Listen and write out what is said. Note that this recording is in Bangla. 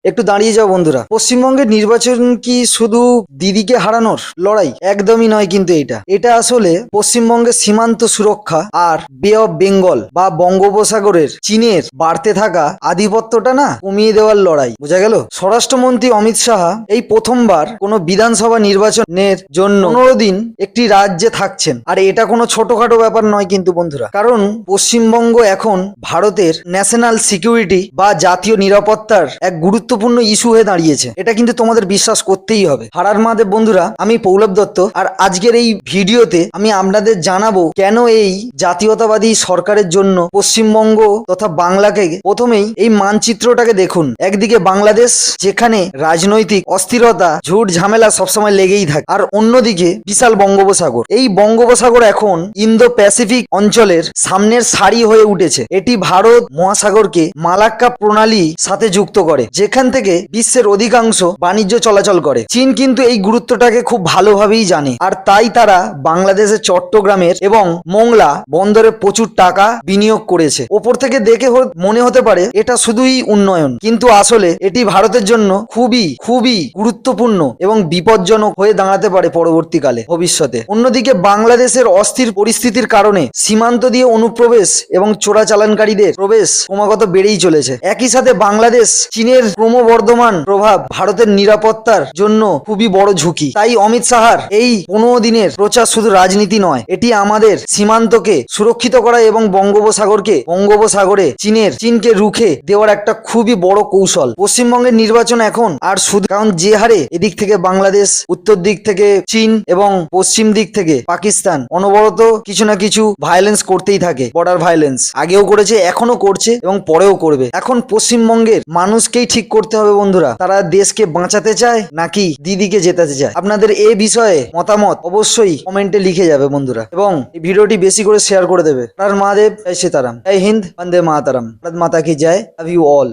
একটু দাঁড়িয়ে যাও বন্ধুরা। পশ্চিমবঙ্গের নির্বাচন কি শুধু দিদিকে হারানোর লড়াই? একদমই নয় কিন্তু এটা আসলে পশ্চিমবঙ্গের সীমান্ত সুরক্ষা আর বে অফ বেঙ্গল বা বঙ্গোপসাগরের চীনের বাড়তে থাকা আধিপত্যটা না কমিয়ে দেওয়ার লড়াই। বোঝা গেল? স্বরাষ্ট্রমন্ত্রী অমিত শাহ এই প্রথমবার কোনো বিধানসভা নির্বাচনের জন্য 15 দিন একটি রাজ্যে থাকছেন। আর এটা কোনো ছোটখাটো ব্যাপার নয় কিন্তু বন্ধুরা, কারণ পশ্চিমবঙ্গ এখন ভারতের ন্যাশনাল সিকিউরিটি বা জাতীয় নিরাপত্তার এক গুরুত্বপূর্ণ ইস্যু হয়ে দাঁড়িয়েছে। এটা কিন্তু তোমাদের বিশ্বাস করতেই হবে। হারার মহাদেব বন্ধুরা, আমি পৌলভ দত্ত, আর আজকের এই ভিডিওতে আমি আপনাদের জানাবো কেন এই জাতীয়তাবাদী সরকারের জন্য পশ্চিমবঙ্গ তথা বাংলাকে প্রথমেই এই মানচিত্রটাকে দেখুন। একদিকে বাংলাদেশ, যেখানে রাজনৈতিক অস্থিরতা ঝুট ঝামেলা সবসময় লেগেই থাকে, আর অন্যদিকে বিশাল বঙ্গোপসাগর। এই বঙ্গোপসাগর এখন ইন্দো প্যাসিফিক অঞ্চলের সামনের সারি হয়ে উঠেছে। এটি ভারত মহাসাগরকে মালাক্কা প্রণালী সাথে যুক্ত করে, যেখান থেকে বিশ্বের অধিকাংশ বাণিজ্য চলাচল করে। চীন কিন্তু এই গুরুত্বটাকে খুব ভালোভাবেই জানে, আর তাই তারা বাংলাদেশের চট্টগ্রামের এবং মোংলা বন্দরে প্রচুর টাকা বিনিয়োগ করেছে। ওপর থেকে দেখে মনে হতে পারে এটা শুধুই উন্নয়ন, কিন্তু আসলে এটি ভারতের জন্য খুবই খুবই গুরুত্বপূর্ণ এবং বিপজ্জনক হয়ে দাঁড়াতে পারে পরবর্তীকালে ভবিষ্যতে। অন্যদিকে বাংলাদেশের অস্থির পরিস্থিতির কারণে সীমান্ত দিয়ে অনুপ্রবেশ এবং চোরাচালানকারীদের প্রবেশ ক্রমাগত বেড়েই চলেছে। একই সাথে বাংলাদেশ চীনের ক্রমবর্ধমান প্রভাব ভারতের নিরাপত্তার জন্য খুবই বড় ঝুঁকি। তাই অমিত শাহর এই 15 দিনের প্রচার শুধু রাজনীতি নয়, এটি আমাদের সীমান্তকে সুরক্ষিত করা এবং বঙ্গোপসাগরে চীনকে রুখে দেওয়ার একটা খুবই বড় কৌশল। পশ্চিমবঙ্গের নির্বাচন এখন আর শুধু, কারণ যে হারে এদিক থেকে বাংলাদেশ, উত্তর দিক থেকে চীন এবং পশ্চিম দিক থেকে পাকিস্তান অনবরত কিছু না কিছু ভায়োলেন্স করতেই থাকে। বর্ডার ভায়োলেন্স আগেও করেছে, এখনো করছে এবং পরেও করবে। এখন পশ্চিমবঙ্গের মানুষকেই ঠিক করতে হবে বন্ধুরা, তারা দেশকে বাঁচাতে চায় নাকি দিদিকে জেতাতে চায়। আপনাদের এ বিষয়ে মতামত অবশ্যই কমেন্টে লিখে যাবে বন্ধুরা, এবং এই ভিডিওটি বেশি করে শেয়ার করে দেবে। হর মহাদেব, জয় সীতারাম, জয় হিন্দ, বন্দে মাতারাম, ভারত মাতা কি জয়। Love you all.